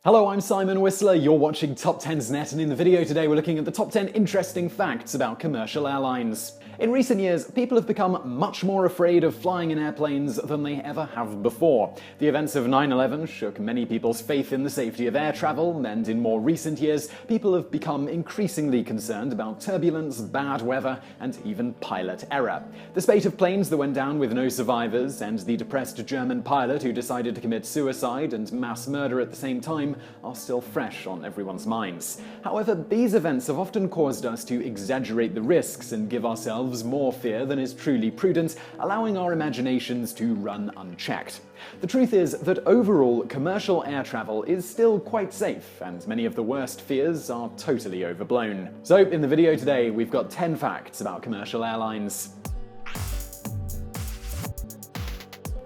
Hello, I'm Simon Whistler, you're watching TopTenzNet, and in the video today we're looking at the top 10 interesting facts about commercial airlines. In recent years, people have become much more afraid of flying in airplanes than they ever have before. The events of 9/11 shook many people's faith in the safety of air travel, and in more recent years, people have become increasingly concerned about turbulence, bad weather, and even pilot error. The spate of planes that went down with no survivors, and the depressed German pilot who decided to commit suicide and mass murder at the same time are still fresh on everyone's minds. However, these events have often caused us to exaggerate the risks and give ourselves more fear than is truly prudent, allowing our imaginations to run unchecked. The truth is that overall, commercial air travel is still quite safe, and many of the worst fears are totally overblown. So, in the video today, we've got 10 facts about commercial airlines.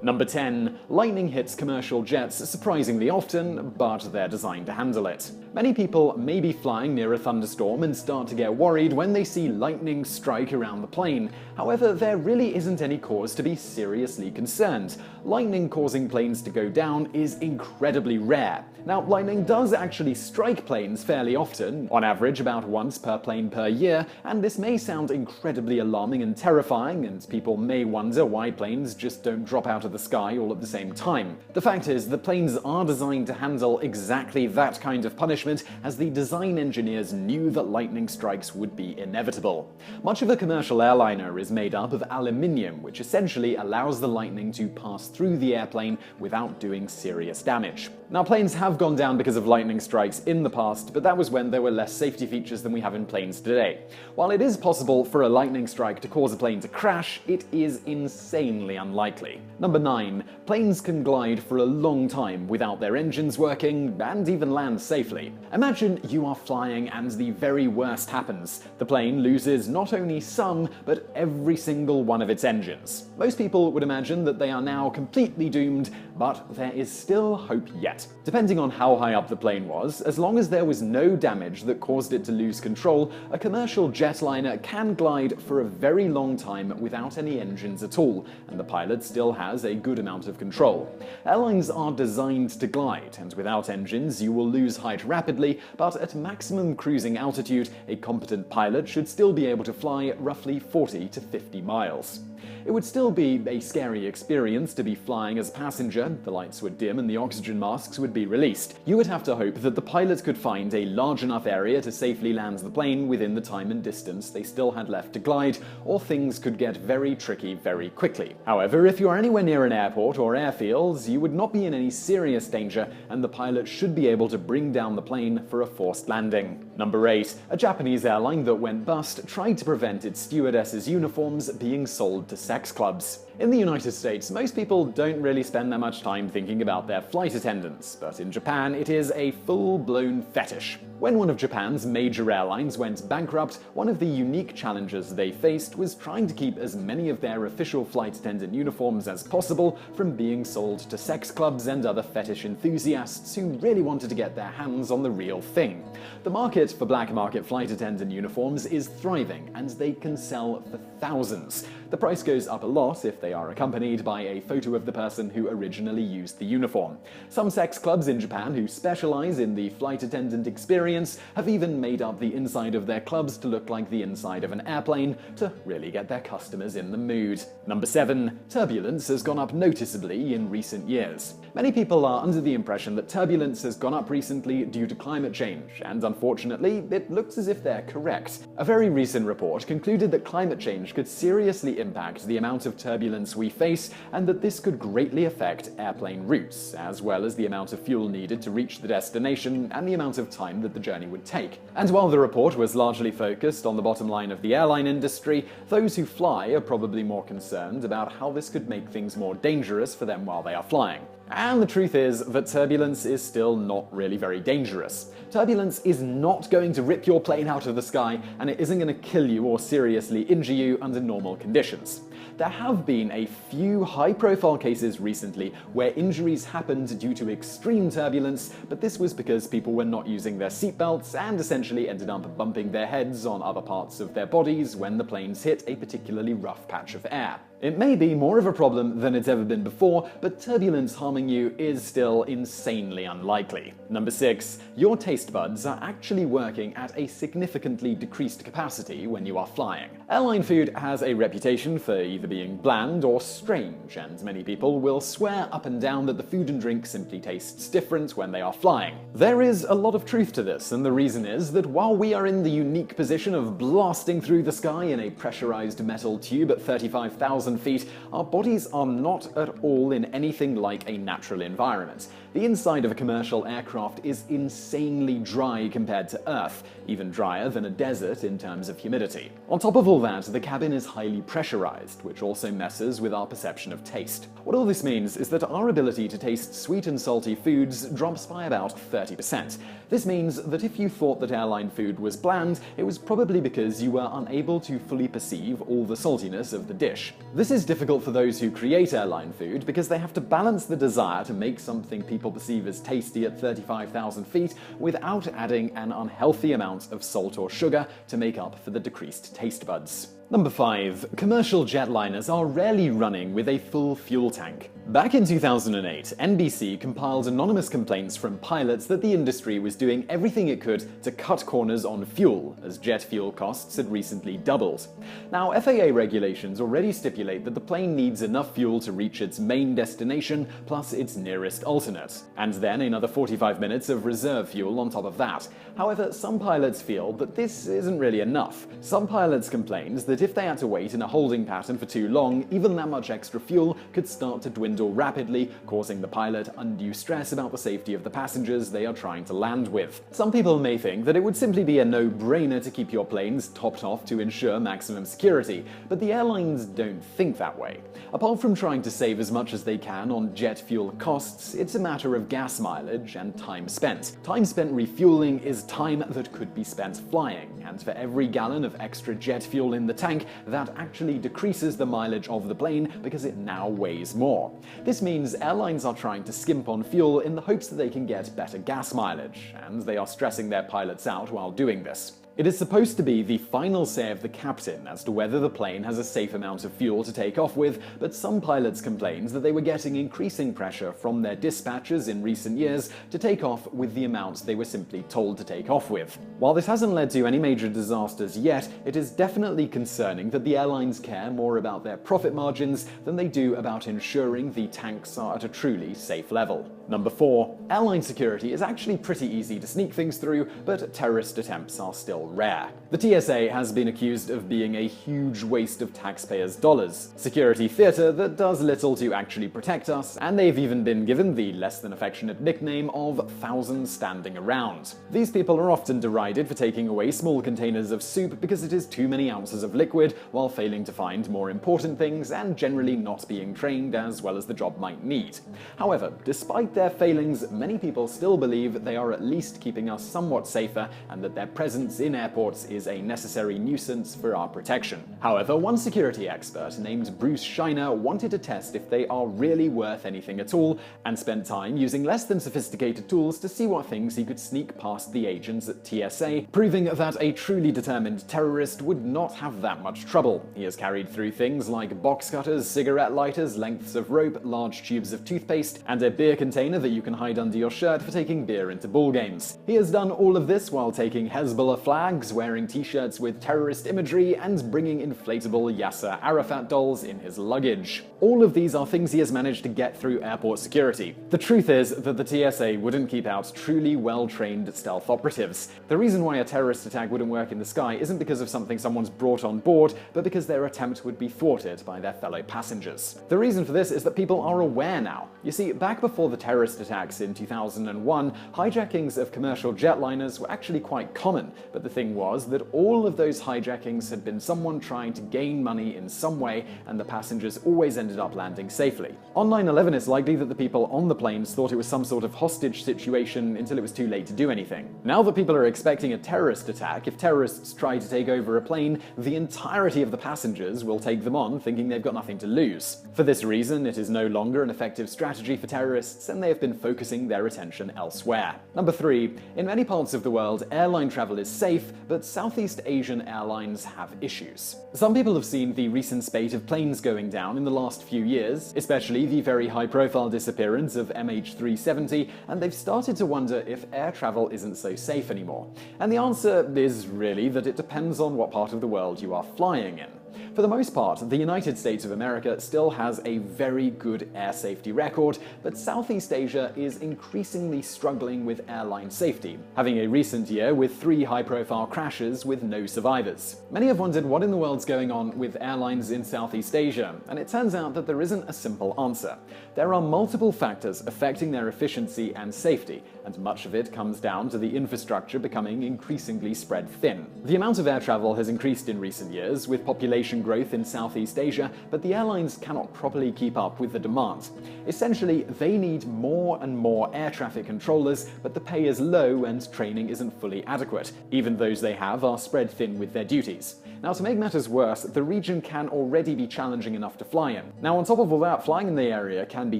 Number 10. Lightning hits commercial jets surprisingly often, but they're designed to handle it. Many people may be flying near a thunderstorm and start to get worried when they see lightning strike around the plane. However, there really isn't any cause to be seriously concerned. Lightning causing planes to go down is incredibly rare. Now, lightning does actually strike planes fairly often, on average about once per plane per year, and this may sound incredibly alarming and terrifying, and people may wonder why planes just don't drop out of the sky all at the same time. The fact is that planes are designed to handle exactly that kind of punishment, as the design engineers knew that lightning strikes would be inevitable. Much of a commercial airliner is made up of aluminium, which essentially allows the lightning to pass through the airplane without doing serious damage. Now, planes have gone down because of lightning strikes in the past, but that was when there were less safety features than we have in planes today. While it is possible for a lightning strike to cause a plane to crash, it is insanely unlikely. Number 9. Planes can glide for a long time without their engines working, and even land safely. Imagine you are flying and the very worst happens. The plane loses not only some, but every single one of its engines. Most people would imagine that they are now completely doomed, but there is still hope yet. Depending on how high up the plane was, as long as there was no damage that caused it to lose control, a commercial jetliner can glide for a very long time without any engines at all, and the pilot still has a good amount of control. Airlines are designed to glide, and without engines you will lose height rapidly, but at maximum cruising altitude, a competent pilot should still be able to fly roughly 40 to 50 miles. It would still be a scary experience to be flying as a passenger. The lights would dim and the oxygen masks would be released. You would have to hope that the pilot could find a large enough area to safely land the plane within the time and distance they still had left to glide, or things could get very tricky very quickly. However, if you are anywhere near an airport or airfields, you would not be in any serious danger, and the pilot should be able to bring down the plane for a forced landing. Number 8. A Japanese airline that went bust tried to prevent its stewardesses' uniforms being sold to sex clubs. In the United States, most people don't really spend that much time thinking about their flight attendants, but in Japan it is a full-blown fetish. When one of Japan's major airlines went bankrupt, one of the unique challenges they faced was trying to keep as many of their official flight attendant uniforms as possible from being sold to sex clubs and other fetish enthusiasts who really wanted to get their hands on the real thing. The market for black market flight attendant uniforms is thriving, and they can sell for thousands. The price goes up a lot if they are accompanied by a photo of the person who originally used the uniform. Some sex clubs in Japan who specialize in the flight attendant experience have even made up the inside of their clubs to look like the inside of an airplane to really get their customers in the mood. Number 7. Turbulence has gone up noticeably in recent years. Many people are under the impression that turbulence has gone up recently due to climate change, and unfortunately, it looks as if they're correct. A very recent report concluded that climate change could seriously impact the amount of turbulence we face, and that this could greatly affect airplane routes, as well as the amount of fuel needed to reach the destination and the amount of time that the journey would take. And while the report was largely focused on the bottom line of the airline industry, those who fly are probably more concerned about how this could make things more dangerous for them while they are flying. And the truth is that turbulence is still not really very dangerous. Turbulence is not going to rip your plane out of the sky, and it isn't going to kill you or seriously injure you under normal conditions. There have been a few high-profile cases recently where injuries happened due to extreme turbulence, but this was because people were not using their seatbelts and essentially ended up bumping their heads on other parts of their bodies when the planes hit a particularly rough patch of air. It may be more of a problem than it's ever been before, but turbulence harming you is still insanely unlikely. Number 6. Your taste buds are actually working at a significantly decreased capacity when you are flying. Airline food has a reputation for either being bland or strange, and many people will swear up and down that the food and drink simply tastes different when they are flying. There is a lot of truth to this, and the reason is that while we are in the unique position of blasting through the sky in a pressurized metal tube at 35,000 feet, our bodies are not at all in anything like a natural environment. The inside of a commercial aircraft is insanely dry compared to Earth, even drier than a desert in terms of humidity. On top of all that, the cabin is highly pressurized, which also messes with our perception of taste. What all this means is that our ability to taste sweet and salty foods drops by about 30%. This means that if you thought that airline food was bland, it was probably because you were unable to fully perceive all the saltiness of the dish. This is difficult for those who create airline food because they have to balance the desire to make something people perceive as tasty at 35,000 feet without adding an unhealthy amount of salt or sugar to make up for the decreased taste buds. Number 5. Commercial jetliners are rarely running with a full fuel tank. Back in 2008, NBC compiled anonymous complaints from pilots that the industry was doing everything it could to cut corners on fuel, as jet fuel costs had recently doubled. Now, FAA regulations already stipulate that the plane needs enough fuel to reach its main destination plus its nearest alternate, and then another 45 minutes of reserve fuel on top of that. However, some pilots feel that this isn't really enough. Some pilots complained that if they had to wait in a holding pattern for too long, even that much extra fuel could start to dwindle rapidly, causing the pilot undue stress about the safety of the passengers they are trying to land with. Some people may think that it would simply be a no-brainer to keep your planes topped off to ensure maximum security, but the airlines don't think that way. Apart from trying to save as much as they can on jet fuel costs, it's a matter of gas mileage and time spent. Time spent refueling is time that could be spent flying, and for every gallon of extra jet fuel in the tank, that actually decreases the mileage of the plane because it now weighs more. This means airlines are trying to skimp on fuel in the hopes that they can get better gas mileage, and they are stressing their pilots out while doing this. It is supposed to be the final say of the captain as to whether the plane has a safe amount of fuel to take off with, but some pilots complained that they were getting increasing pressure from their dispatchers in recent years to take off with the amounts they were simply told to take off with. While this hasn't led to any major disasters yet, it is definitely concerning that the airlines care more about their profit margins than they do about ensuring the tanks are at a truly safe level. Number 4. Airline security is actually pretty easy to sneak things through, but terrorist attempts are still rare. The TSA has been accused of being a huge waste of taxpayers' dollars, security theater that does little to actually protect us, and they've even been given the less than affectionate nickname of thousands standing around. These people are often derided for taking away small containers of soup because it is too many ounces of liquid, while failing to find more important things and generally not being trained as well as the job might need. However, despite their failings, many people still believe they are at least keeping us somewhat safer and that their presence in airports is a necessary nuisance for our protection. However, one security expert named Bruce Shiner wanted to test if they are really worth anything at all and spent time using less than sophisticated tools to see what things he could sneak past the agents at TSA, proving that a truly determined terrorist would not have that much trouble. He has carried through things like box cutters, cigarette lighters, lengths of rope, large tubes of toothpaste, and a beer container that you can hide under your shirt for taking beer into ball games. He has done all of this while taking Hezbollah flags, wearing t-shirts with terrorist imagery, and bringing inflatable Yasser Arafat dolls in his luggage. All of these are things he has managed to get through airport security. The truth is that the TSA wouldn't keep out truly well-trained stealth operatives. The reason why a terrorist attack wouldn't work in the sky isn't because of something someone's brought on board, but because their attempt would be thwarted by their fellow passengers. The reason for this is that people are aware now. You see, back before the terrorist attacks in 2001, hijackings of commercial jetliners were actually quite common, but the thing was that all of those hijackings had been someone trying to gain money in some way, and the passengers always ended up landing safely. On 9/11, it's likely that the people on the planes thought it was some sort of hostage situation until it was too late to do anything. Now that people are expecting a terrorist attack, if terrorists try to take over a plane, the entirety of the passengers will take them on, thinking they've got nothing to lose. For this reason, it is no longer an effective strategy for terrorists, and they have been focusing their attention elsewhere. Number 3. In many parts of the world, airline travel is safe, but Southeast Asian airlines have issues. Some people have seen the recent spate of planes going down in the last few years, especially the very high-profile disappearance of MH370, and they've started to wonder if air travel isn't so safe anymore. And the answer is really that it depends on what part of the world you are flying in. For the most part, the United States of America still has a very good air safety record, but Southeast Asia is increasingly struggling with airline safety, having a recent year with 3 high-profile crashes with no survivors. Many have wondered what in the world's going on with airlines in Southeast Asia, and it turns out that there isn't a simple answer. There are multiple factors affecting their efficiency and safety, and much of it comes down to the infrastructure becoming increasingly spread thin. The amount of air travel has increased in recent years, with population growth in Southeast Asia, but the airlines cannot properly keep up with the demand. Essentially, they need more and more air traffic controllers, but the pay is low and training isn't fully adequate. Even those they have are spread thin with their duties. Now, to make matters worse, the region can already be challenging enough to fly in. Now, on top of all that, flying in the area can be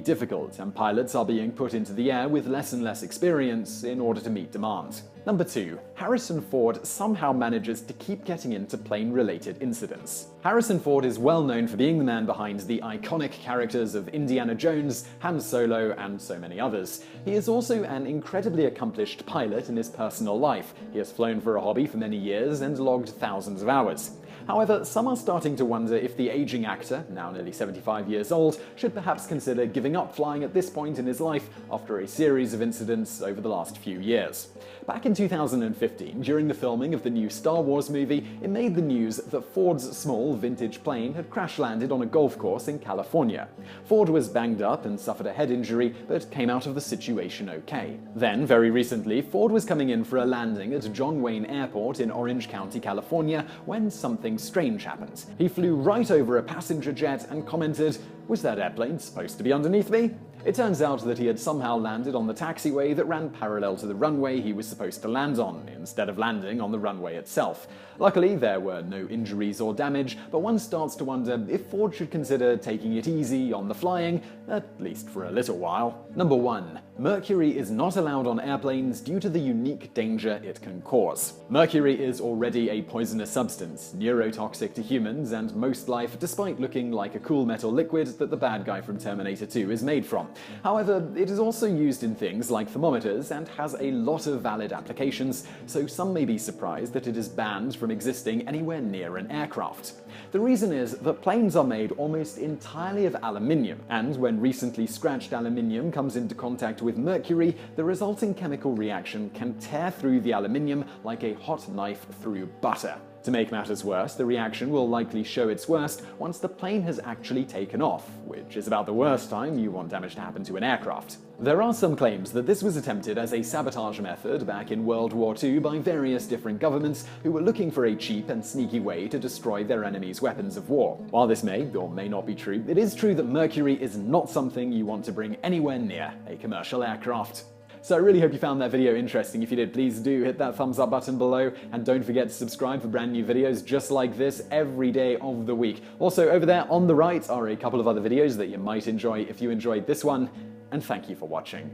difficult, and pilots are being put into the air with less and less experience in order to meet demand. Number 2. Harrison Ford somehow manages to keep getting into plane-related incidents. Harrison Ford is well known for being the man behind the iconic characters of Indiana Jones, Han Solo, and so many others. He is also an incredibly accomplished pilot in his personal life. He has flown for a hobby for many years and logged thousands of hours. However, some are starting to wonder if the aging actor, now nearly 75 years old, should perhaps consider giving up flying at this point in his life after a series of incidents over the last few years. Back in 2015, during the filming of the new Star Wars movie, it made the news that Ford's small vintage plane had crash-landed on a golf course in California. Ford was banged up and suffered a head injury, but came out of the situation okay. Then, very recently, Ford was coming in for a landing at John Wayne Airport in Orange County, California, when something strange happened. He flew right over a passenger jet and commented, "Was that airplane supposed to be underneath me?" It turns out that he had somehow landed on the taxiway that ran parallel to the runway he was supposed to land on, instead of landing on the runway itself. Luckily, there were no injuries or damage, but one starts to wonder if Ford should consider taking it easy on the flying, at least for a little while. Number 1. Mercury is not allowed on airplanes due to the unique danger it can cause. Mercury is already a poisonous substance, neurotoxic to humans and most life, despite looking like a cool metal liquid that the bad guy from Terminator 2 is made from. However, it is also used in things like thermometers and has a lot of valid applications, so some may be surprised that it is banned from existing anywhere near an aircraft. The reason is that planes are made almost entirely of aluminium, and when recently scratched aluminium comes into contact with mercury, the resulting chemical reaction can tear through the aluminium like a hot knife through butter. To make matters worse, the reaction will likely show its worst once the plane has actually taken off, which is about the worst time you want damage to happen to an aircraft. There are some claims that this was attempted as a sabotage method back in World War II by various different governments who were looking for a cheap and sneaky way to destroy their enemies' weapons of war. While this may or may not be true, it is true that mercury is not something you want to bring anywhere near a commercial aircraft. So I really hope you found that video interesting. If you did, please do hit that thumbs up button below, and don't forget to subscribe for brand new videos just like this every day of the week. Also, over there on the right are a couple of other videos that you might enjoy if you enjoyed this one, and thank you for watching.